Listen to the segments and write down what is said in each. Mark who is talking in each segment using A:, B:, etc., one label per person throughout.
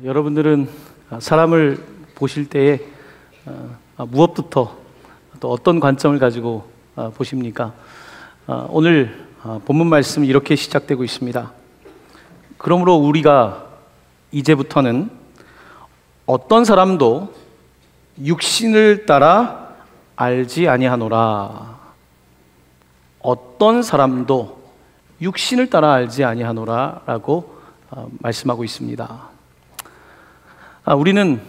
A: 여러분들은 사람을 보실 때에 무엇부터 또 어떤 관점을 가지고 보십니까? 오늘 본문 말씀이 이렇게 시작되고 있습니다. 그러므로 우리가 이제부터는 어떤 사람도 육신을 따라 알지 아니하노라. 어떤 사람도 육신을 따라 알지 아니하노라 라고 말씀하고 있습니다. 우리는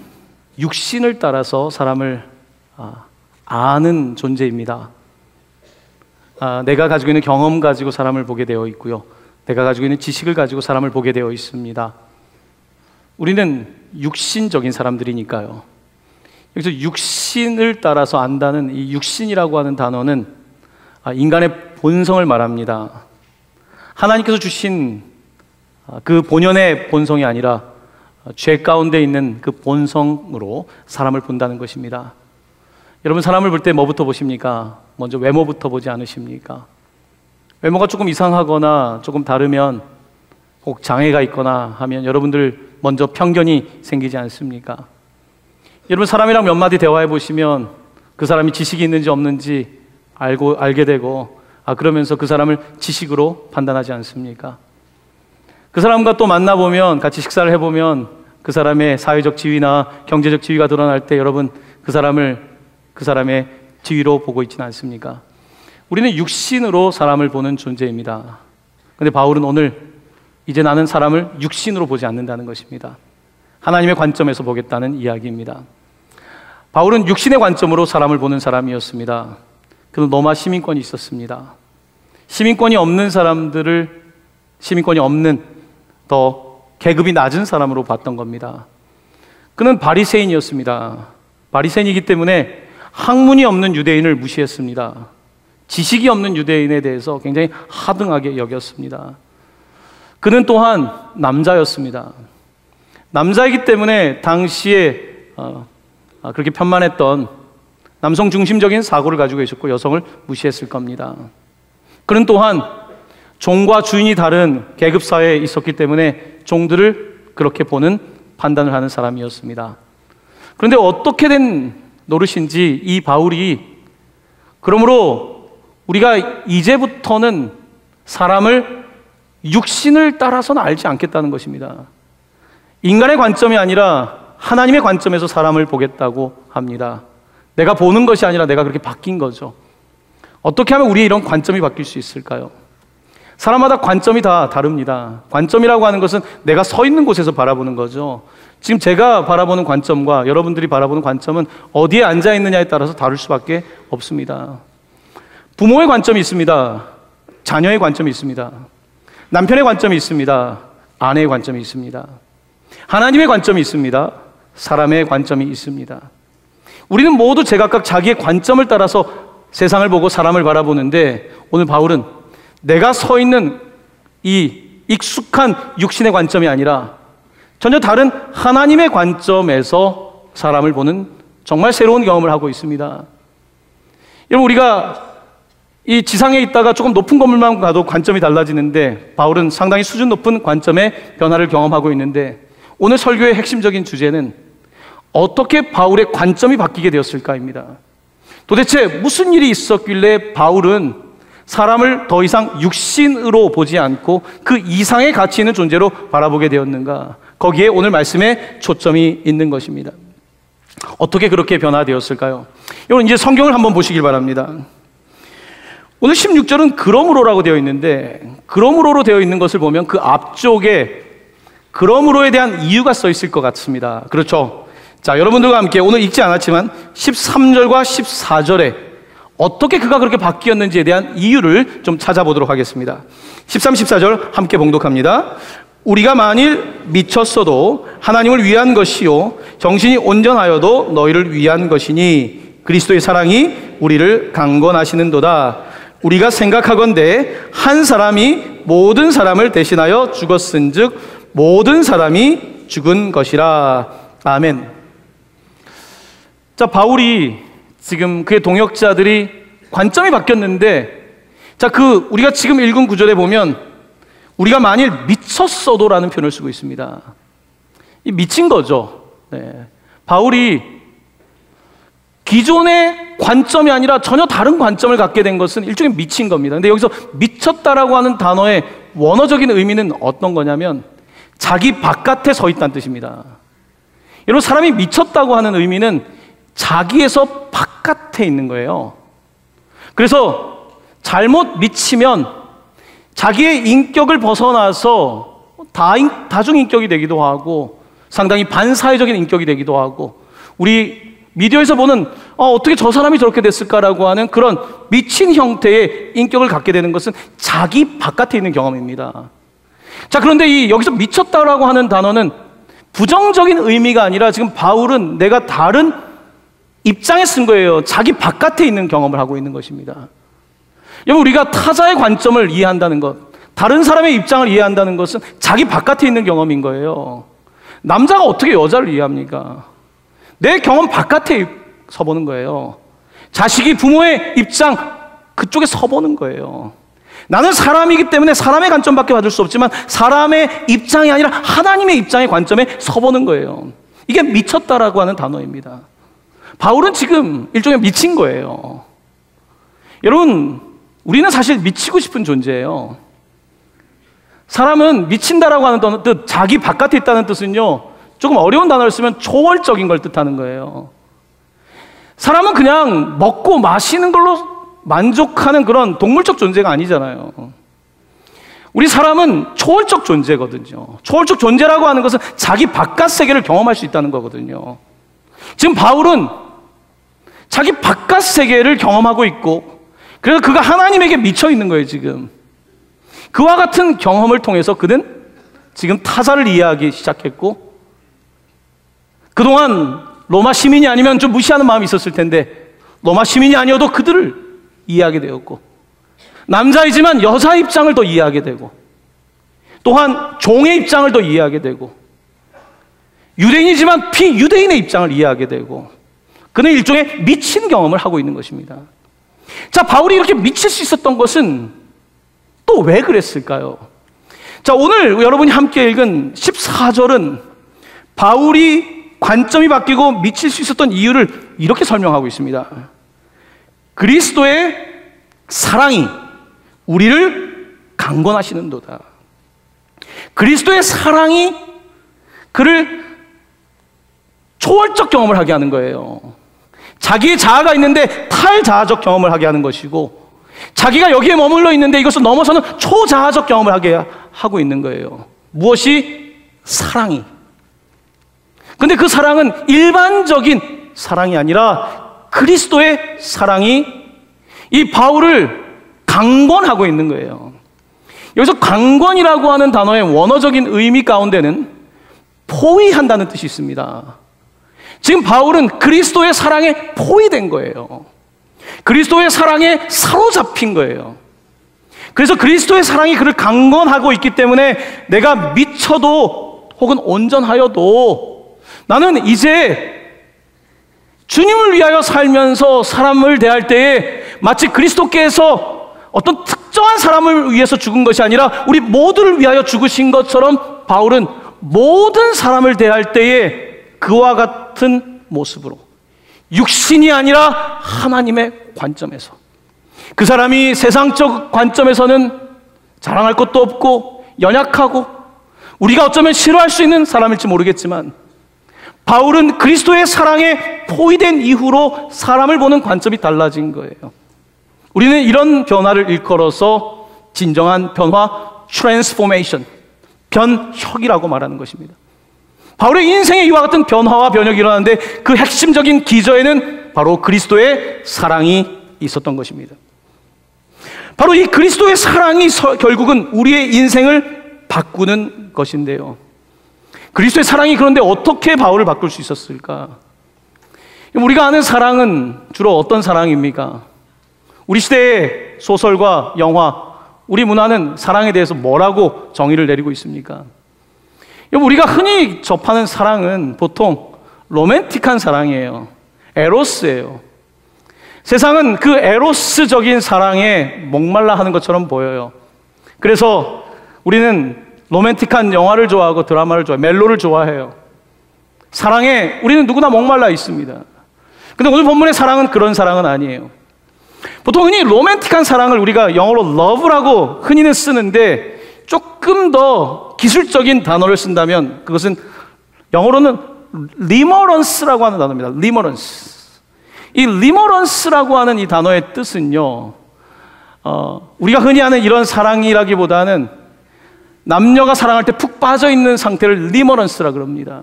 A: 육신을 따라서 사람을 아는 존재입니다. 내가 가지고 있는 경험 가지고 사람을 보게 되어 있고요, 내가 가지고 있는 지식을 가지고 사람을 보게 되어 있습니다. 우리는 육신적인 사람들이니까요. 여기서 육신을 따라서 안다는 이 육신이라고 하는 단어는 인간의 본성을 말합니다. 하나님께서 주신 그 본연의 본성이 아니라 죄 가운데 있는 그 본성으로 사람을 본다는 것입니다. 여러분, 사람을 볼 때 뭐부터 보십니까? 먼저 외모부터 보지 않으십니까? 외모가 조금 이상하거나 조금 다르면, 혹 장애가 있거나 하면 여러분들 먼저 편견이 생기지 않습니까? 여러분, 사람이랑 몇 마디 대화해 보시면 그 사람이 지식이 있는지 없는지 알게 되고, 그러면서 그 사람을 지식으로 판단하지 않습니까? 그 사람과 또 만나보면, 같이 식사를 해보면 그 사람의 사회적 지위나 경제적 지위가 드러날 때 여러분 그 사람의 지위로 보고 있지는 않습니까? 우리는 육신으로 사람을 보는 존재입니다. 그런데 바울은 오늘 이제 나는 사람을 육신으로 보지 않는다는 것입니다. 하나님의 관점에서 보겠다는 이야기입니다. 바울은 육신의 관점으로 사람을 보는 사람이었습니다. 그는 로마 시민권이 있었습니다. 시민권이 없는 사람들을 시민권이 없는 더 계급이 낮은 사람으로 봤던 겁니다. 그는 바리새인이었습니다. 바리새인이기 때문에 학문이 없는 유대인을 무시했습니다. 지식이 없는 유대인에 대해서 굉장히 하등하게 여겼습니다. 그는 또한 남자였습니다. 남자이기 때문에 당시에 그렇게 편만했던 남성 중심적인 사고를 가지고 있었고 여성을 무시했을 겁니다. 그는 또한 종과 주인이 다른 계급사회에 있었기 때문에 종들을 그렇게 보는 판단을 하는 사람이었습니다. 그런데 어떻게 된 노릇인지 이 바울이, 그러므로 우리가 이제부터는 사람을 육신을 따라서는 알지 않겠다는 것입니다. 인간의 관점이 아니라 하나님의 관점에서 사람을 보겠다고 합니다. 내가 보는 것이 아니라 내가 그렇게 바뀐 거죠. 어떻게 하면 우리의 이런 관점이 바뀔 수 있을까요? 사람마다 관점이 다 다릅니다. 관점이라고 하는 것은 내가 서 있는 곳에서 바라보는 거죠. 지금 제가 바라보는 관점과 여러분들이 바라보는 관점은 어디에 앉아 있느냐에 따라서 다를 수밖에 없습니다. 부모의 관점이 있습니다. 자녀의 관점이 있습니다. 남편의 관점이 있습니다. 아내의 관점이 있습니다. 하나님의 관점이 있습니다. 사람의 관점이 있습니다. 우리는 모두 제각각 자기의 관점을 따라서 세상을 보고 사람을 바라보는데, 오늘 바울은 내가 서 있는 이 익숙한 육신의 관점이 아니라 전혀 다른 하나님의 관점에서 사람을 보는 정말 새로운 경험을 하고 있습니다. 여러분, 우리가 이 지상에 있다가 조금 높은 건물만 가도 관점이 달라지는데, 바울은 상당히 수준 높은 관점의 변화를 경험하고 있는데, 오늘 설교의 핵심적인 주제는 어떻게 바울의 관점이 바뀌게 되었을까입니다. 도대체 무슨 일이 있었길래 바울은 사람을 더 이상 육신으로 보지 않고 그 이상의 가치 있는 존재로 바라보게 되었는가? 거기에 오늘 말씀에 초점이 있는 것입니다. 어떻게 그렇게 변화되었을까요? 여러분, 이제 성경을 한번 보시길 바랍니다. 오늘 16절은 그러므로라고 되어 있는데, 그러므로로 되어 있는 것을 보면 그 앞쪽에 그러므로에 대한 이유가 써 있을 것 같습니다. 그렇죠? 자, 여러분들과 함께 오늘 읽지 않았지만 13절과 14절에 어떻게 그가 그렇게 바뀌었는지에 대한 이유를 좀 찾아보도록 하겠습니다. 13, 14절 함께 봉독합니다. 우리가 만일 미쳤어도 하나님을 위한 것이요 정신이 온전하여도 너희를 위한 것이니 그리스도의 사랑이 우리를 강권하시는도다. 우리가 생각하건대 한 사람이 모든 사람을 대신하여 죽었은즉 모든 사람이 죽은 것이라. 아멘. 자, 바울이 지금 그의 동역자들이 관점이 바뀌었는데, 자, 우리가 지금 읽은 구절에 보면 우리가 만일 미쳤어도라는 표현을 쓰고 있습니다. 이 미친 거죠. 네. 바울이 기존의 관점이 아니라 전혀 다른 관점을 갖게 된 것은 일종의 미친 겁니다. 근데 여기서 미쳤다라고 하는 단어의 원어적인 의미는 어떤 거냐면 자기 바깥에 서 있다는 뜻입니다. 여러분, 사람이 미쳤다고 하는 의미는 자기에서 바깥에 있는 거예요. 그래서 잘못 미치면 자기의 인격을 벗어나서 다중인격이 되기도 하고 상당히 반사회적인 인격이 되기도 하고, 우리 미디어에서 보는 어떻게 저 사람이 저렇게 됐을까라고 하는 그런 미친 형태의 인격을 갖게 되는 것은 자기 바깥에 있는 경험입니다. 자, 그런데 여기서 미쳤다라고 하는 단어는 부정적인 의미가 아니라 지금 바울은 내가 다른 입장에 쓴 거예요. 자기 바깥에 있는 경험을 하고 있는 것입니다. 여러분, 우리가 타자의 관점을 이해한다는 것, 다른 사람의 입장을 이해한다는 것은 자기 바깥에 있는 경험인 거예요. 남자가 어떻게 여자를 이해합니까? 내 경험 바깥에 서보는 거예요. 자식이 부모의 입장 그쪽에 서보는 거예요. 나는 사람이기 때문에 사람의 관점밖에 받을 수 없지만 사람의 입장이 아니라 하나님의 입장의 관점에 서보는 거예요. 이게 미쳤다라고 하는 단어입니다. 바울은 지금 일종의 미친 거예요. 여러분, 우리는 사실 미치고 싶은 존재예요. 사람은 미친다라고 하는 뜻, 자기 바깥에 있다는 뜻은요, 조금 어려운 단어를 쓰면 초월적인 걸 뜻하는 거예요. 사람은 그냥 먹고 마시는 걸로 만족하는 그런 동물적 존재가 아니잖아요. 우리 사람은 초월적 존재거든요. 초월적 존재라고 하는 것은 자기 바깥 세계를 경험할 수 있다는 거거든요. 지금 바울은 자기 바깥 세계를 경험하고 있고, 그래서 그가 하나님에게 미쳐 있는 거예요, 지금. 그와 같은 경험을 통해서 그는 지금 타자를 이해하기 시작했고, 그동안 로마 시민이 아니면 좀 무시하는 마음이 있었을 텐데 로마 시민이 아니어도 그들을 이해하게 되었고, 남자이지만 여자의 입장을 더 이해하게 되고, 또한 종의 입장을 더 이해하게 되고, 유대인이지만 비유대인의 입장을 이해하게 되고, 그는 일종의 미친 경험을 하고 있는 것입니다. 자, 바울이 이렇게 미칠 수 있었던 것은 또 왜 그랬을까요? 자, 오늘 여러분이 함께 읽은 14절은 바울이 관점이 바뀌고 미칠 수 있었던 이유를 이렇게 설명하고 있습니다. 그리스도의 사랑이 우리를 강권하시는도다. 그리스도의 사랑이 그를 초월적 경험을 하게 하는 거예요. 자기의 자아가 있는데 탈자아적 경험을 하게 하는 것이고, 자기가 여기에 머물러 있는데 이것을 넘어서는 초자아적 경험을 하게 하고 있는 거예요. 무엇이? 사랑이. 근데 그 사랑은 일반적인 사랑이 아니라 그리스도의 사랑이 이 바울을 강권하고 있는 거예요. 여기서 강권이라고 하는 단어의 원어적인 의미 가운데는 포위한다는 뜻이 있습니다. 지금 바울은 그리스도의 사랑에 포위된 거예요. 그리스도의 사랑에 사로잡힌 거예요. 그래서 그리스도의 사랑이 그를 강권하고 있기 때문에 내가 미쳐도 혹은 온전하여도 나는 이제 주님을 위하여 살면서 사람을 대할 때에 마치 그리스도께서 어떤 특정한 사람을 위해서 죽은 것이 아니라 우리 모두를 위하여 죽으신 것처럼 바울은 모든 사람을 대할 때에 그와 같은 모습으로, 육신이 아니라 하나님의 관점에서, 그 사람이 세상적 관점에서는 자랑할 것도 없고 연약하고 우리가 어쩌면 싫어할 수 있는 사람일지 모르겠지만, 바울은 그리스도의 사랑에 포위된 이후로 사람을 보는 관점이 달라진 거예요. 우리는 이런 변화를 일컬어서 진정한 변화, 트랜스포메이션, 변혁이라고 말하는 것입니다. 바울의 인생에 이와 같은 변화와 변혁이 일어나는데 그 핵심적인 기저에는 바로 그리스도의 사랑이 있었던 것입니다. 바로 이 그리스도의 사랑이 결국은 우리의 인생을 바꾸는 것인데요. 그리스도의 사랑이 그런데 어떻게 바울을 바꿀 수 있었을까? 우리가 아는 사랑은 주로 어떤 사랑입니까? 우리 시대의 소설과 영화, 우리 문화는 사랑에 대해서 뭐라고 정의를 내리고 있습니까? 우리가 흔히 접하는 사랑은 보통 로맨틱한 사랑이에요. 에로스예요. 세상은 그 에로스적인 사랑에 목말라 하는 것처럼 보여요. 그래서 우리는 로맨틱한 영화를 좋아하고 드라마를 좋아해요. 멜로를 좋아해요. 사랑에 우리는 누구나 목말라 있습니다. 근데 오늘 본문의 사랑은 그런 사랑은 아니에요. 보통 흔히 로맨틱한 사랑을 우리가 영어로 love라고 흔히는 쓰는데, 조금 더 기술적인 단어를 쓴다면 그것은 영어로는 limerance라고 하는 단어입니다. limerence. 이 limerance라고 하는 이 단어의 뜻은요, 우리가 흔히 하는 이런 사랑이라기보다는 남녀가 사랑할 때 푹 빠져 있는 상태를 limerance라고 그럽니다.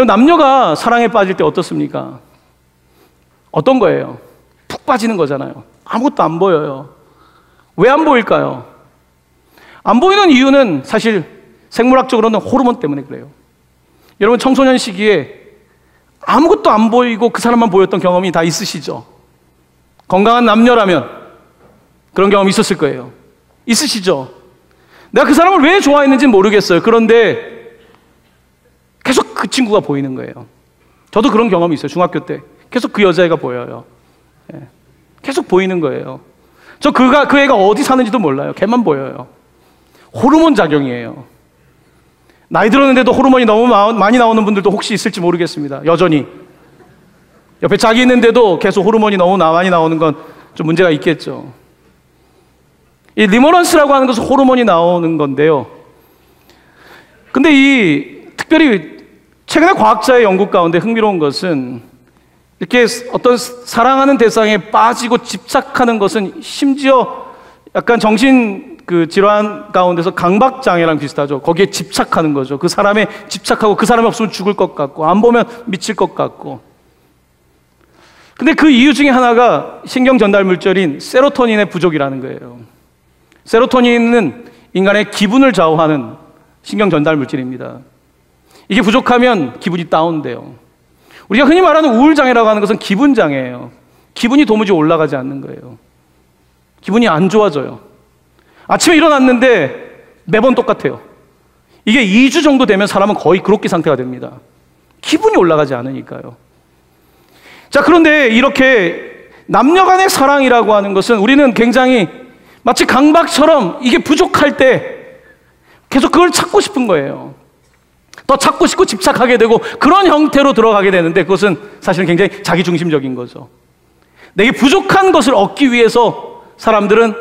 A: 남녀가 사랑에 빠질 때 어떻습니까? 어떤 거예요? 푹 빠지는 거잖아요. 아무것도 안 보여요. 왜 안 보일까요? 안 보이는 이유는 사실 생물학적으로는 호르몬 때문에 그래요. 여러분, 청소년 시기에 아무것도 안 보이고 그 사람만 보였던 경험이 다 있으시죠? 건강한 남녀라면 그런 경험 있었을 거예요. 있으시죠? 내가 그 사람을 왜 좋아했는지는 모르겠어요. 그런데 계속 그 친구가 보이는 거예요. 저도 그런 경험이 있어요. 중학교 때 계속 그 여자애가 보여요. 계속 보이는 거예요. 저 그 애가 어디 사는지도 몰라요. 걔만 보여요. 호르몬 작용이에요. 나이 들었는데도 호르몬이 너무 많이 나오는 분들도 혹시 있을지 모르겠습니다. 여전히 옆에 자기 있는데도 계속 호르몬이 너무 많이 나오는 건 좀 문제가 있겠죠. 이 리머런스라고 하는 것은 호르몬이 나오는 건데요. 근데 특별히 최근에 과학자의 연구 가운데 흥미로운 것은, 이렇게 어떤 사랑하는 대상에 빠지고 집착하는 것은 심지어 약간 정신 질환 가운데서 강박장애랑 비슷하죠. 거기에 집착하는 거죠. 그 사람에 집착하고 그 사람이 없으면 죽을 것 같고 안 보면 미칠 것 같고. 근데 그 이유 중에 하나가 신경 전달 물질인 세로토닌의 부족이라는 거예요. 세로토닌은 인간의 기분을 좌우하는 신경 전달 물질입니다. 이게 부족하면 기분이 다운돼요. 우리가 흔히 말하는 우울장애라고 하는 것은 기분장애예요. 기분이 도무지 올라가지 않는 거예요. 기분이 안 좋아져요. 아침에 일어났는데 매번 똑같아요. 이게 2주 정도 되면 사람은 거의 그렇게 상태가 됩니다. 기분이 올라가지 않으니까요. 자, 그런데 이렇게 남녀 간의 사랑이라고 하는 것은 우리는 굉장히 마치 강박처럼 이게 부족할 때 계속 그걸 찾고 싶은 거예요. 더 찾고 싶고 집착하게 되고 그런 형태로 들어가게 되는데, 그것은 사실은 굉장히 자기중심적인 거죠. 내게 부족한 것을 얻기 위해서 사람들은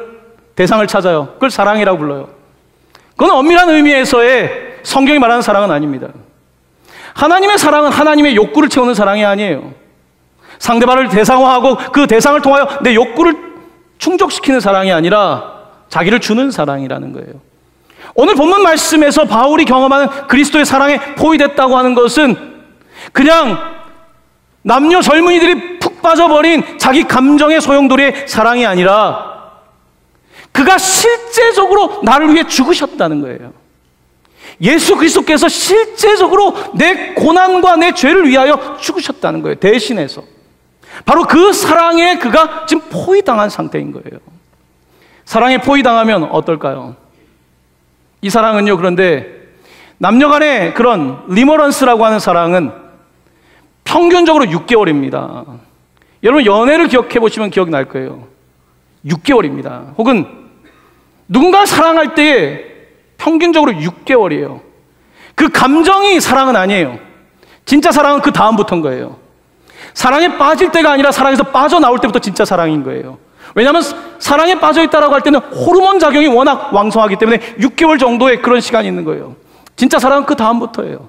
A: 대상을 찾아요. 그걸 사랑이라고 불러요. 그건 엄밀한 의미에서의 성경이 말하는 사랑은 아닙니다. 하나님의 사랑은 하나님의 욕구를 채우는 사랑이 아니에요. 상대방을 대상화하고 그 대상을 통하여 내 욕구를 충족시키는 사랑이 아니라 자기를 주는 사랑이라는 거예요. 오늘 본문 말씀에서 바울이 경험하는 그리스도의 사랑에 포위됐다고 하는 것은 그냥 남녀 젊은이들이 푹 빠져버린 자기 감정의 소용돌이의 사랑이 아니라 그가 실제적으로 나를 위해 죽으셨다는 거예요. 예수 그리스도께서 실제적으로 내 고난과 내 죄를 위하여 죽으셨다는 거예요. 대신해서. 바로 그 사랑에 그가 지금 포위당한 상태인 거예요. 사랑에 포위당하면 어떨까요? 이 사랑은요, 그런데 남녀 간의 그런 리머런스라고 하는 사랑은 평균적으로 6개월입니다. 여러분, 연애를 기억해 보시면 기억날 거예요. 6개월입니다. 혹은 누군가를 사랑할 때에 평균적으로 6개월이에요. 그 감정이 사랑은 아니에요. 진짜 사랑은 그 다음부터인 거예요. 사랑에 빠질 때가 아니라 사랑에서 빠져나올 때부터 진짜 사랑인 거예요. 왜냐하면 사랑에 빠져있다라고 할 때는 호르몬 작용이 워낙 왕성하기 때문에 6개월 정도의 그런 시간이 있는 거예요. 진짜 사랑은 그 다음부터예요.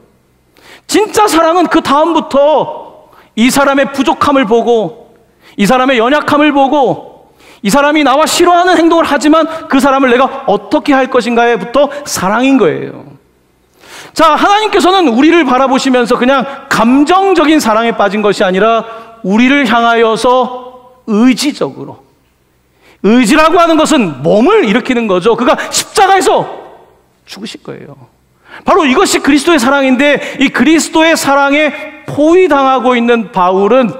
A: 진짜 사랑은 그 다음부터 이 사람의 부족함을 보고, 이 사람의 연약함을 보고, 이 사람이 나와 싫어하는 행동을 하지만 그 사람을 내가 어떻게 할 것인가에부터 사랑인 거예요. 자, 하나님께서는 우리를 바라보시면서 그냥 감정적인 사랑에 빠진 것이 아니라 우리를 향하여서 의지적으로, 의지라고 하는 것은 몸을 일으키는 거죠. 그가 십자가에서 죽으실 거예요. 바로 이것이 그리스도의 사랑인데, 이 그리스도의 사랑에 포위당하고 있는 바울은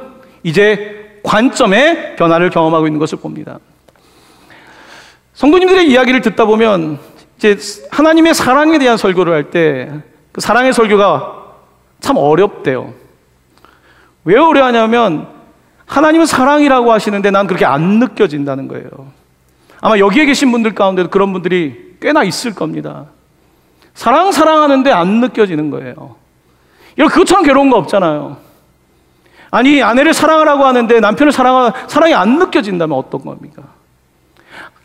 A: 이제 관점의 변화를 경험하고 있는 것을 봅니다. 성도님들의 이야기를 듣다 보면 이제 하나님의 사랑에 대한 설교를 할 때 그 사랑의 설교가 참 어렵대요. 왜 어려워하냐면 하나님은 사랑이라고 하시는데 난 그렇게 안 느껴진다는 거예요. 아마 여기에 계신 분들 가운데도 그런 분들이 꽤나 있을 겁니다. 사랑하는데 안 느껴지는 거예요. 여러분, 그것처럼 괴로운 거 없잖아요. 아니, 아내를 사랑하라고 하는데 남편을 사랑이 안 느껴진다면 어떤 겁니까?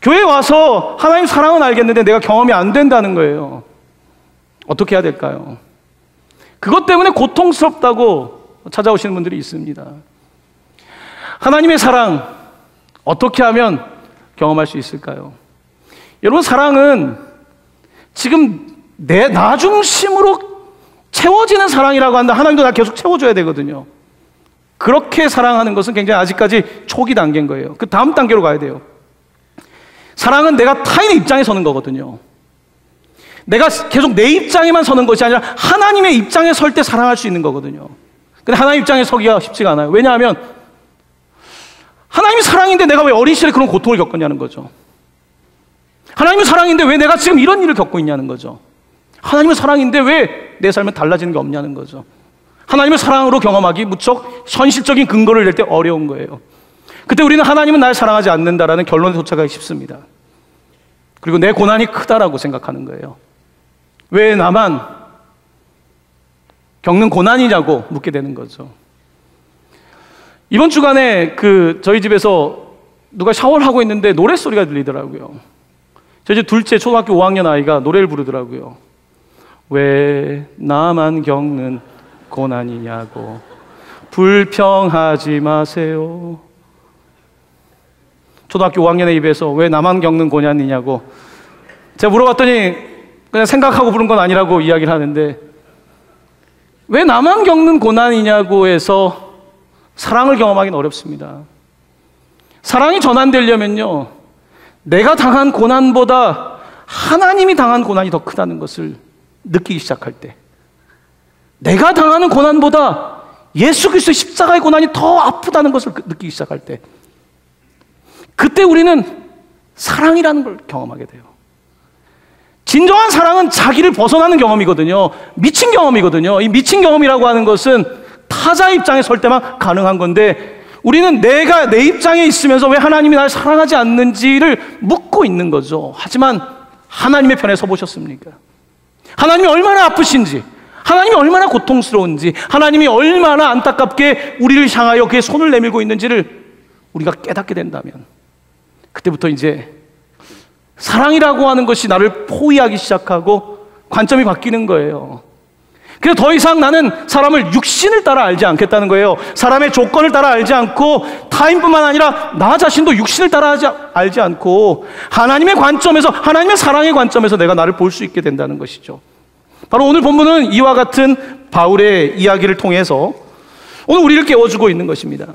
A: 교회에 와서 하나님 사랑은 알겠는데 내가 경험이 안 된다는 거예요. 어떻게 해야 될까요? 그것 때문에 고통스럽다고 찾아오시는 분들이 있습니다. 하나님의 사랑, 어떻게 하면 경험할 수 있을까요? 여러분, 사랑은 지금 나 중심으로 채워지는 사랑이라고 한다. 하나님도 나 계속 채워줘야 되거든요. 그렇게 사랑하는 것은 굉장히 아직까지 초기 단계인 거예요. 그 다음 단계로 가야 돼요. 사랑은 내가 타인의 입장에 서는 거거든요. 내가 계속 내 입장에만 서는 것이 아니라 하나님의 입장에 설 때 사랑할 수 있는 거거든요. 근데 하나님 입장에 서기가 쉽지가 않아요. 왜냐하면 하나님이 사랑인데 내가 왜 어린 시절에 그런 고통을 겪었냐는 거죠. 하나님은 사랑인데 왜 내가 지금 이런 일을 겪고 있냐는 거죠. 하나님은 사랑인데 왜 내 삶은 달라지는 게 없냐는 거죠. 하나님을 사랑으로 경험하기 무척 현실적인 근거를 낼 때 어려운 거예요. 그때 우리는 하나님은 날 사랑하지 않는다라는 결론에 도착하기 쉽습니다. 그리고 내 고난이 크다라고 생각하는 거예요. 왜 나만 겪는 고난이냐고 묻게 되는 거죠. 이번 주간에 저희 집에서 누가 샤워를 하고 있는데 노랫소리가 들리더라고요. 저희 집 둘째 초등학교 5학년 아이가 노래를 부르더라고요. 왜 나만 겪는 고난이냐고 불평하지 마세요. 초등학교 5학년의 입에서 왜 나만 겪는 고난이냐고. 제가 물어봤더니 그냥 생각하고 부른 건 아니라고 이야기를 하는데, 왜 나만 겪는 고난이냐고 해서 사랑을 경험하기는 어렵습니다. 사랑이 전환되려면요, 내가 당한 고난보다 하나님이 당한 고난이 더 크다는 것을 느끼기 시작할 때, 내가 당하는 고난보다 예수 그리스도의 십자가의 고난이 더 아프다는 것을 느끼기 시작할 때, 그때 우리는 사랑이라는 걸 경험하게 돼요. 진정한 사랑은 자기를 벗어나는 경험이거든요. 미친 경험이거든요. 이 미친 경험이라고 하는 것은 타자의 입장에 설 때만 가능한 건데, 우리는 내가 내 입장에 있으면서 왜 하나님이 날 사랑하지 않는지를 묻고 있는 거죠. 하지만 하나님의 편에 서보셨습니까? 하나님이 얼마나 아프신지, 하나님이 얼마나 고통스러운지, 하나님이 얼마나 안타깝게 우리를 향하여 그의 손을 내밀고 있는지를 우리가 깨닫게 된다면, 그때부터 이제 사랑이라고 하는 것이 나를 포위하기 시작하고 관점이 바뀌는 거예요. 그래서 더 이상 나는 사람을 육신을 따라 알지 않겠다는 거예요. 사람의 조건을 따라 알지 않고, 타인뿐만 아니라 나 자신도 육신을 따라 알지 않고 하나님의 관점에서, 하나님의 사랑의 관점에서 내가 나를 볼 수 있게 된다는 것이죠. 바로 오늘 본문은 이와 같은 바울의 이야기를 통해서 오늘 우리를 깨워주고 있는 것입니다.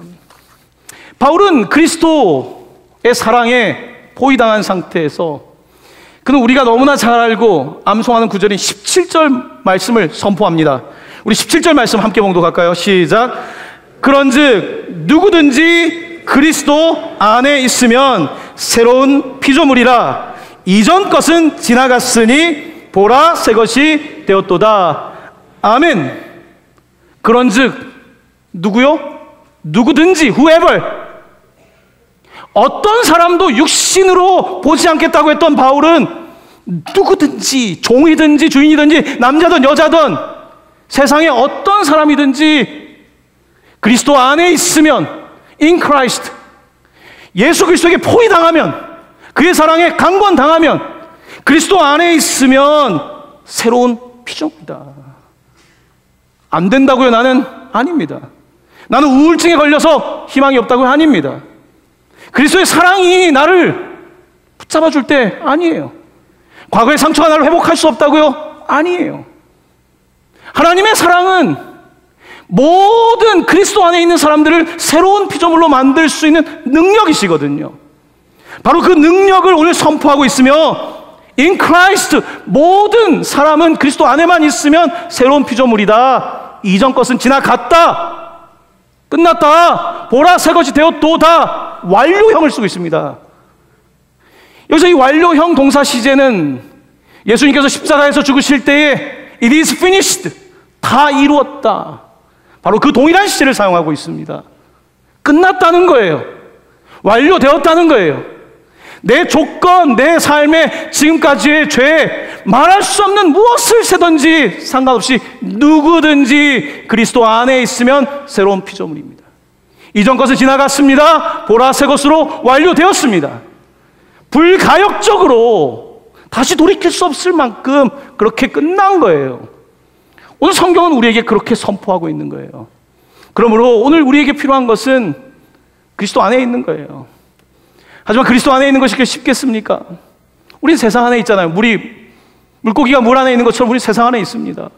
A: 바울은 그리스도의 사랑에 포위당한 상태에서, 그는 우리가 너무나 잘 알고 암송하는 구절인 17절 말씀을 선포합니다. 우리 17절 말씀 함께 봉독할까요? 시작. 그런즉 누구든지 그리스도 안에 있으면 새로운 피조물이라, 이전 것은 지나갔으니 보라 새 것이 되었도다. 아멘. 그런즉 누구요? 누구든지, whoever, 어떤 사람도 육신으로 보지 않겠다고 했던 바울은 누구든지, 종이든지 주인이든지 남자든 여자든 세상에 어떤 사람이든지 그리스도 안에 있으면, in Christ, 예수 그리스도에게 포위당하면, 그의 사랑에 강권당하면, 그리스도 안에 있으면 새로운 피조물이다. 안 된다고요? 나는 아닙니다. 나는 우울증에 걸려서 희망이 없다고요? 아닙니다. 그리스도의 사랑이 나를 붙잡아 줄 때 아니에요. 과거의 상처가 나를 회복할 수 없다고요? 아니에요. 하나님의 사랑은 모든 그리스도 안에 있는 사람들을 새로운 피조물로 만들 수 있는 능력이시거든요. 바로 그 능력을 오늘 선포하고 있으며, In Christ, 모든 사람은 그리스도 안에만 있으면 새로운 피조물이다. 이전 것은 지나갔다. 끝났다. 보라 새 것이 되었도다. 완료형을 쓰고 있습니다. 여기서 이 완료형 동사 시제는 예수님께서 십자가에서 죽으실 때에 It is finished, 다 이루었다, 바로 그 동일한 시제를 사용하고 있습니다. 끝났다는 거예요. 완료되었다는 거예요. 내 조건, 내 삶의 지금까지의 죄, 말할 수 없는 무엇을 세든지 상관없이 누구든지 그리스도 안에 있으면 새로운 피조물입니다. 이전 것은 지나갔습니다. 보라 새 것으로 완료되었습니다. 불가역적으로 다시 돌이킬 수 없을 만큼 그렇게 끝난 거예요. 오늘 성경은 우리에게 그렇게 선포하고 있는 거예요. 그러므로 오늘 우리에게 필요한 것은 그리스도 안에 있는 거예요. 하지만 그리스도 안에 있는 것이 그렇게 쉽겠습니까? 우린 세상 안에 있잖아요. 물고기가 물 안에 있는 것처럼 우리 세상 안에 있습니다.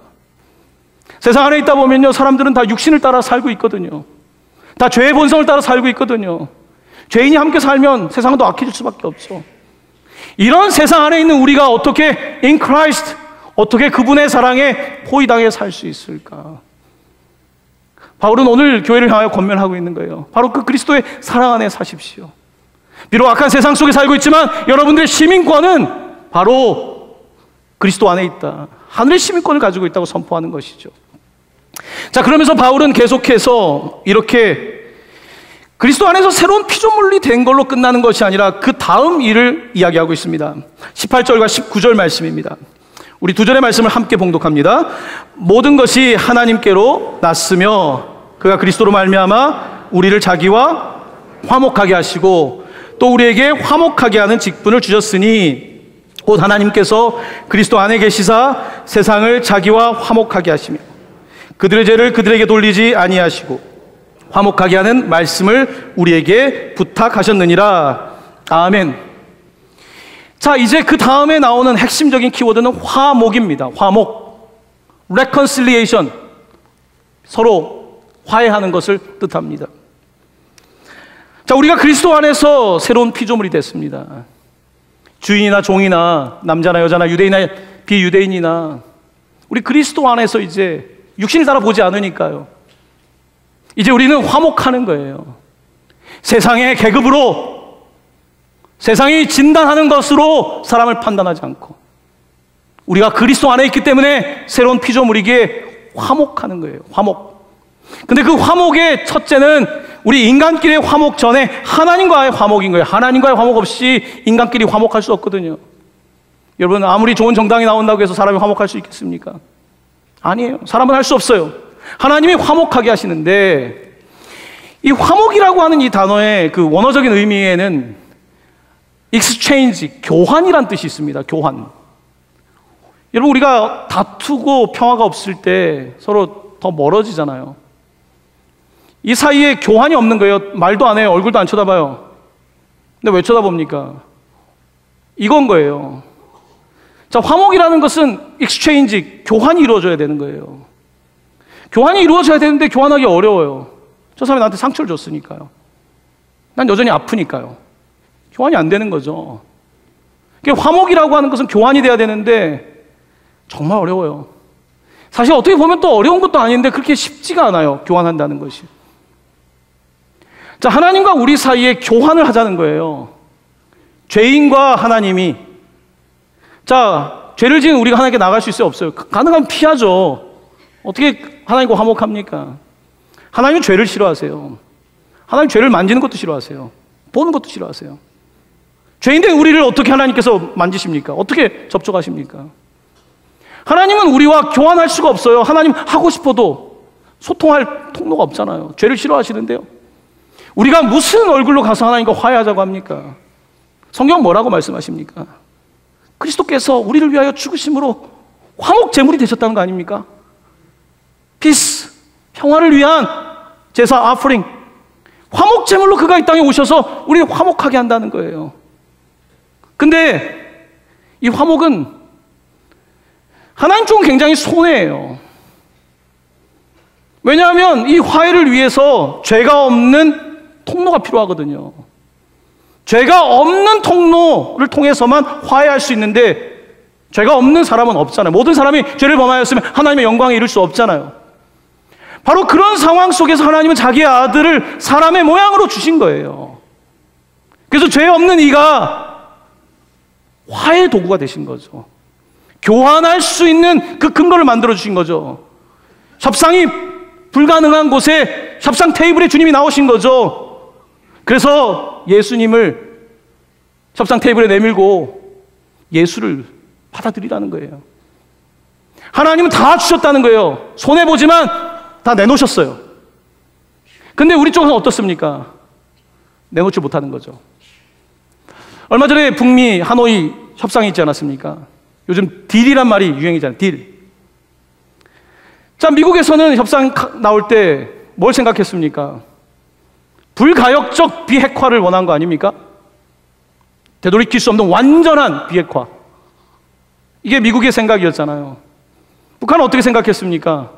A: 세상 안에 있다 보면요, 사람들은 다 육신을 따라 살고 있거든요. 다 죄의 본성을 따라 살고 있거든요. 죄인이 함께 살면 세상은 더 악해질 수밖에 없죠. 이런 세상 안에 있는 우리가 어떻게 in Christ, 어떻게 그분의 사랑에 포위당해 살 수 있을까? 바울은 오늘 교회를 향하여 권면하고 있는 거예요. 바로 그 그리스도의 사랑 안에 사십시오. 비록 악한 세상 속에 살고 있지만 여러분들의 시민권은 바로 그리스도 안에 있다. 하늘의 시민권을 가지고 있다고 선포하는 것이죠. 자, 그러면서 바울은 계속해서 이렇게 그리스도 안에서 새로운 피조물이 된 걸로 끝나는 것이 아니라 그 다음 일을 이야기하고 있습니다. 18절과 19절 말씀입니다. 우리 두 절의 말씀을 함께 봉독합니다. 모든 것이 하나님께로 났으며 그가 그리스도로 말미암아 우리를 자기와 화목하게 하시고 또 우리에게 화목하게 하는 직분을 주셨으니 곧 하나님께서 그리스도 안에 계시사 세상을 자기와 화목하게 하시며 그들의 죄를 그들에게 돌리지 아니하시고 화목하게 하는 말씀을 우리에게 부탁하셨느니라. 아멘. 자, 이제 그 다음에 나오는 핵심적인 키워드는 화목입니다. 화목, reconciliation, 서로 화해하는 것을 뜻합니다. 자, 우리가 그리스도 안에서 새로운 피조물이 됐습니다. 주인이나 종이나 남자나 여자나 유대인이나 비유대인이나 우리 그리스도 안에서 이제 육신을 따라 보지 않으니까요. 이제 우리는 화목하는 거예요. 세상의 계급으로, 세상이 진단하는 것으로 사람을 판단하지 않고 우리가 그리스도 안에 있기 때문에 새로운 피조물이기에 화목하는 거예요. 화목. 근데 그 화목의 첫째는 우리 인간끼리의 화목 전에 하나님과의 화목인 거예요. 하나님과의 화목 없이 인간끼리 화목할 수 없거든요. 여러분, 아무리 좋은 정당이 나온다고 해서 사람이 화목할 수 있겠습니까? 아니에요. 사람은 할 수 없어요. 하나님이 화목하게 하시는데 이 화목이라고 하는 이 단어의 그 원어적인 의미에는 exchange, 교환이란 뜻이 있습니다. 교환. 여러분, 우리가 다투고 평화가 없을 때 서로 더 멀어지잖아요. 이 사이에 교환이 없는 거예요. 말도 안 해요. 얼굴도 안 쳐다봐요. 근데 왜 쳐다봅니까? 이건 거예요. 자, 화목이라는 것은 exchange, 교환이 이루어져야 되는 거예요. 교환이 이루어져야 되는데 교환하기 어려워요. 저 사람이 나한테 상처를 줬으니까요. 난 여전히 아프니까요. 교환이 안 되는 거죠. 화목이라고 하는 것은 교환이 돼야 되는데 정말 어려워요. 사실 어떻게 보면 또 어려운 것도 아닌데 그렇게 쉽지가 않아요. 교환한다는 것이. 자, 하나님과 우리 사이에 교환을 하자는 거예요. 죄인과 하나님이. 자, 죄를 지은 우리가 하나님께 나갈 수 있어요? 없어요? 가능하면 피하죠. 어떻게 하나님과 화목합니까? 하나님은 죄를 싫어하세요. 하나님 죄를 만지는 것도 싫어하세요. 보는 것도 싫어하세요. 죄인된 우리를 어떻게 하나님께서 만지십니까? 어떻게 접촉하십니까? 하나님은 우리와 교환할 수가 없어요. 하나님 하고 싶어도 소통할 통로가 없잖아요. 죄를 싫어하시는데요. 우리가 무슨 얼굴로 가서 하나님과 화해하자고 합니까? 성경 뭐라고 말씀하십니까? 그리스도께서 우리를 위하여 죽으심으로 화목 제물이 되셨다는 거 아닙니까? 피스, 평화를 위한 제사, 아프링, 화목 제물로 그가 이 땅에 오셔서 우리를 화목하게 한다는 거예요. 근데 이 화목은 하나님 쪽은 굉장히 손해예요. 왜냐하면 이 화해를 위해서 죄가 없는 통로가 필요하거든요. 죄가 없는 통로를 통해서만 화해할 수 있는데 죄가 없는 사람은 없잖아요. 모든 사람이 죄를 범하였으면 하나님의 영광에 이를 수 없잖아요. 바로 그런 상황 속에서 하나님은 자기의 아들을 사람의 모양으로 주신 거예요. 그래서 죄 없는 이가 화해의 도구가 되신 거죠. 교환할 수 있는 그 근거를 만들어 주신 거죠. 협상이 불가능한 곳에 협상 테이블에 주님이 나오신 거죠. 그래서 예수님을 협상 테이블에 내밀고 예수를 받아들이라는 거예요. 하나님은 다 주셨다는 거예요. 손해보지만 다 내놓으셨어요. 근데 우리 쪽은 어떻습니까? 내놓지 못하는 거죠. 얼마 전에 북미 하노이 협상이 있지 않았습니까? 요즘 딜이란 말이 유행이잖아요. 딜. 자, 미국에서는 협상 나올 때 뭘 생각했습니까? 불가역적 비핵화를 원한 거 아닙니까? 되돌이킬 수 없는 완전한 비핵화. 이게 미국의 생각이었잖아요. 북한은 어떻게 생각했습니까?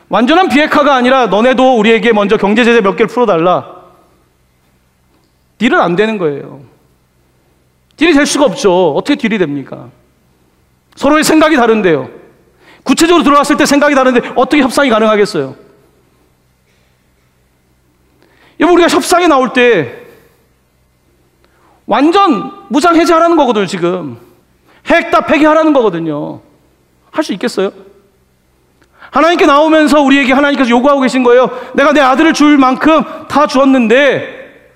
A: 완전한 비핵화가 아니라 너네도 우리에게 먼저 경제 제재 몇 개를 풀어달라. 딜은 안 되는 거예요. 딜이 될 수가 없죠. 어떻게 딜이 됩니까? 서로의 생각이 다른데요. 구체적으로 들어갔을 때 생각이 다른데 어떻게 협상이 가능하겠어요? 여러분, 우리가 협상에 나올 때 완전 무장 해제하라는 거거든요. 지금 핵 다 폐기하라는 거거든요. 할 수 있겠어요? 하나님께 나오면서 우리에게 하나님께서 요구하고 계신 거예요. 내가 내 아들을 줄 만큼 다 주었는데,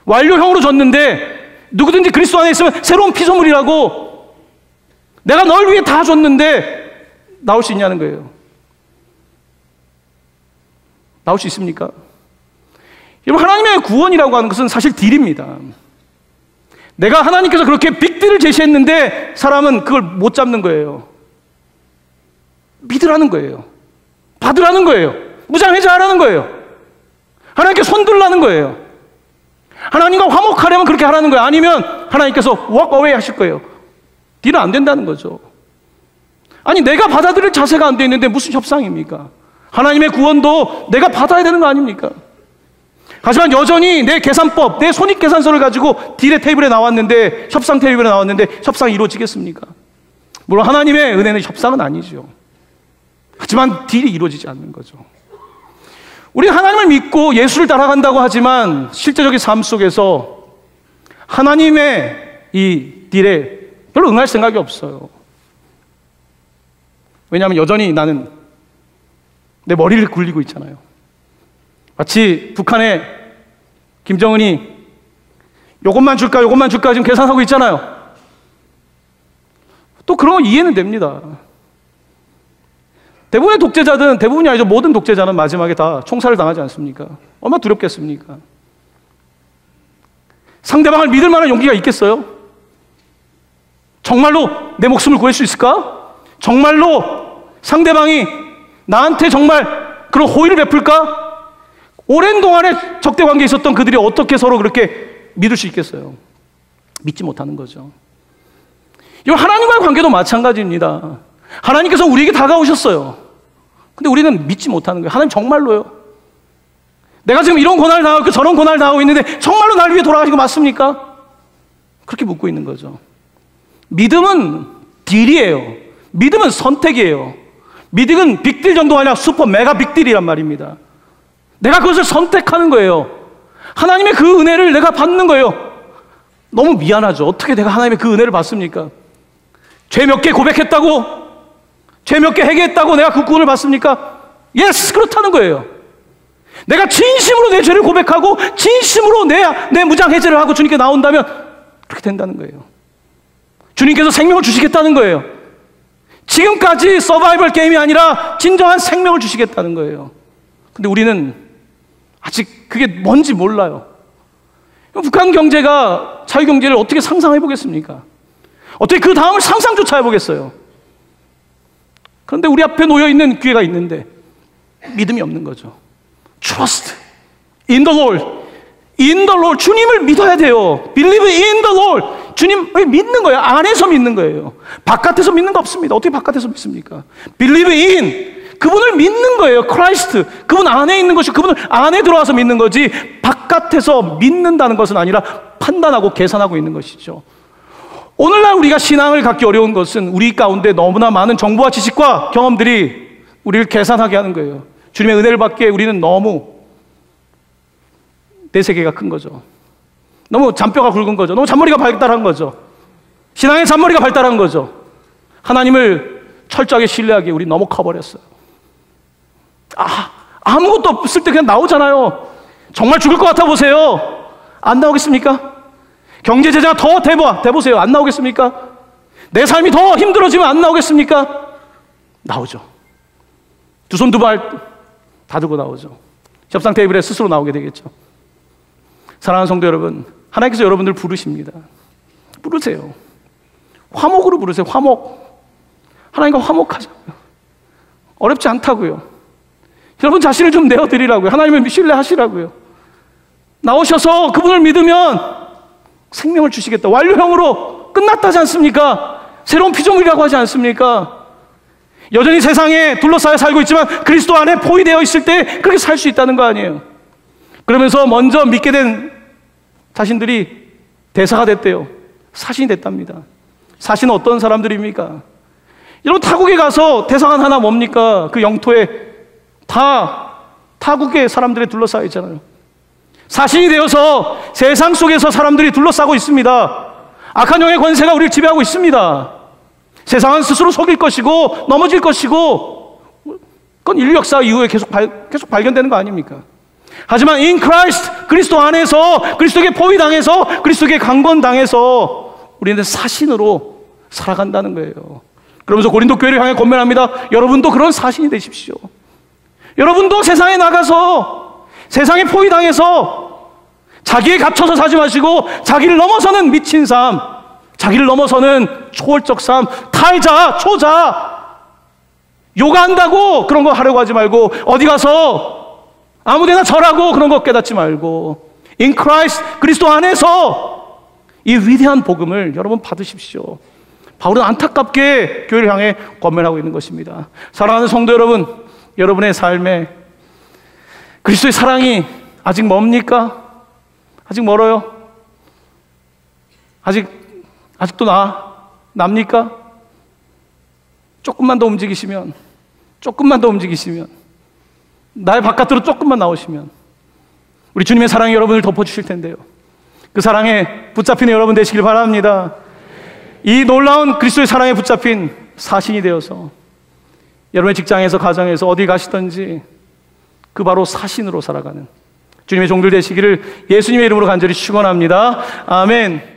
A: 완료형으로 줬는데, 누구든지 그리스도 안에 있으면 새로운 피조물이라고, 내가 널 위해 다 줬는데 나올 수 있냐는 거예요. 나올 수 있습니까? 여러분, 하나님의 구원이라고 하는 것은 사실 딜입니다. 내가 하나님께서 그렇게 빅딜을 제시했는데 사람은 그걸 못 잡는 거예요. 믿으라는 거예요. 받으라는 거예요. 무장해제하라는 거예요. 하나님께 손들라는 거예요. 하나님과 화목하려면 그렇게 하라는 거예요. 아니면 하나님께서 walk away 하실 거예요. 딜은 안 된다는 거죠. 아니, 내가 받아들일 자세가 안 돼 있는데 무슨 협상입니까? 하나님의 구원도 내가 받아야 되는 거 아닙니까? 하지만 여전히 내 계산법, 내 손익계산서를 가지고 딜의 테이블에 나왔는데, 협상 테이블에 나왔는데 협상이 이루어지겠습니까? 물론 하나님의 은혜는 협상은 아니죠. 하지만 딜이 이루어지지 않는 거죠. 우리는 하나님을 믿고 예수를 따라간다고 하지만 실제적인 삶 속에서 하나님의 이 딜에 별로 응할 생각이 없어요. 왜냐하면 여전히 나는 내 머리를 굴리고 있잖아요. 마치 북한의 김정은이 요것만 줄까 지금 계산하고 있잖아요. 또 그런 거 이해는 됩니다. 대부분의 독재자들은, 대부분이 아니죠, 모든 독재자는 마지막에 다 총살을 당하지 않습니까? 얼마나 두렵겠습니까? 상대방을 믿을 만한 용기가 있겠어요? 정말로 내 목숨을 구할 수 있을까? 정말로 상대방이 나한테 정말 그런 호의를 베풀까? 오랜 동안에 적대 관계에 있었던 그들이 어떻게 서로 그렇게 믿을 수 있겠어요? 믿지 못하는 거죠. 이건 하나님과의 관계도 마찬가지입니다. 하나님께서 우리에게 다가오셨어요. 근데 우리는 믿지 못하는 거예요. 하나님 정말로요? 내가 지금 이런 고난을 당하고 있고 저런 고난을 당하고 있는데 정말로 날 위해 돌아가신 거 맞습니까? 그렇게 묻고 있는 거죠. 믿음은 딜이에요. 믿음은 선택이에요. 믿음은 빅딜 정도가 아니라 슈퍼 메가 빅딜이란 말입니다. 내가 그것을 선택하는 거예요. 하나님의 그 은혜를 내가 받는 거예요. 너무 미안하죠. 어떻게 내가 하나님의 그 은혜를 받습니까? 죄 몇 개 고백했다고, 죄 몇 개 회개했다고 내가 그 구원을 받습니까? 예스, 그렇다는 거예요. 내가 진심으로 내 죄를 고백하고 진심으로 내 무장 해제를 하고 주님께 나온다면 그렇게 된다는 거예요. 주님께서 생명을 주시겠다는 거예요. 지금까지 서바이벌 게임이 아니라 진정한 생명을 주시겠다는 거예요. 근데 우리는 아직 그게 뭔지 몰라요. 북한 경제가 자유경제를 어떻게 상상해 보겠습니까? 어떻게 그 다음을 상상조차 해보겠어요? 그런데 우리 앞에 놓여있는 기회가 있는데 믿음이 없는 거죠. Trust in the Lord. In the Lord. 주님을 믿어야 돼요. Believe in the Lord. 주님을 믿는 거예요. 안에서 믿는 거예요. 바깥에서 믿는 거 없습니다. 어떻게 바깥에서 믿습니까? Believe in. 그분을 믿는 거예요. Christ. 그분 안에 있는 것이, 그분을 안에 들어와서 믿는 거지, 바깥에서 믿는다는 것은 아니라 판단하고 계산하고 있는 것이죠. 오늘날 우리가 신앙을 갖기 어려운 것은 우리 가운데 너무나 많은 정보와 지식과 경험들이 우리를 계산하게 하는 거예요. 주님의 은혜를 받기에 우리는 너무 내 세계가 큰 거죠. 너무 잔뼈가 굵은 거죠. 너무 잔머리가 발달한 거죠. 신앙의 잔머리가 발달한 거죠. 하나님을 철저하게 신뢰하기에 우리 너무 커버렸어요. 아무것도 없을 때 그냥 나오잖아요. 정말 죽을 것 같아 보세요. 안 나오겠습니까? 경제 제재가 더 대보세요. 안 나오겠습니까? 내 삶이 더 힘들어지면 안 나오겠습니까? 나오죠. 두 손 두 발 다 들고 나오죠. 협상 테이블에 스스로 나오게 되겠죠. 사랑하는 성도 여러분, 하나님께서 여러분들 부르십니다. 부르세요. 화목으로 부르세요. 화목. 하나님과 화목하자고요. 어렵지 않다고요. 여러분 자신을 좀 내어드리라고요. 하나님을 신뢰하시라고요. 나오셔서 그분을 믿으면 생명을 주시겠다. 완료형으로 끝났다지 않습니까? 새로운 피조물이라고 하지 않습니까? 여전히 세상에 둘러싸여 살고 있지만 그리스도 안에 포위되어 있을 때 그렇게 살 수 있다는 거 아니에요. 그러면서 먼저 믿게 된 자신들이 대사가 됐대요. 사신이 됐답니다. 사신은 어떤 사람들입니까? 여러분 타국에 가서 대사관 하나 뭡니까? 그 영토에 다 타국의 사람들에 둘러싸여 있잖아요. 사신이 되어서 세상 속에서 사람들이 둘러싸고 있습니다. 악한 영의 권세가 우리를 지배하고 있습니다. 세상은 스스로 속일 것이고 넘어질 것이고 그건 인류 역사 이후에 계속 발견되는 거 아닙니까? 하지만 in Christ, 그리스도 안에서 그리스도에게 포위당해서 그리스도에게 강권당해서 우리는 사신으로 살아간다는 거예요. 그러면서 고린도 교회를 향해 권면합니다. 여러분도 그런 사신이 되십시오. 여러분도 세상에 나가서 세상에 포위당해서 자기에 갇혀서 사지 마시고 자기를 넘어서는 미친 삶, 자기를 넘어서는 초월적 삶, 타의자, 초자, 요가한다고 그런 거 하려고 하지 말고 어디 가서 아무데나 절하고 그런 거 깨닫지 말고 in Christ, 그리스도 안에서 이 위대한 복음을 여러분 받으십시오. 바울은 안타깝게 교회를 향해 권면하고 있는 것입니다. 사랑하는 성도 여러분, 여러분의 삶에 그리스도의 사랑이 아직 뭡니까? 아직 멀어요? 아직도 납니까? 조금만 더 움직이시면, 나의 바깥으로 조금만 나오시면 우리 주님의 사랑이 여러분을 덮어주실 텐데요. 그 사랑에 붙잡힌 여러분 되시길 바랍니다. 이 놀라운 그리스도의 사랑에 붙잡힌 사신이 되어서 여러분의 직장에서, 가정에서 어디 가시든지 그 바로 사신으로 살아가는 주님의 종들 되시기를 예수님의 이름으로 간절히 축원합니다. 아멘.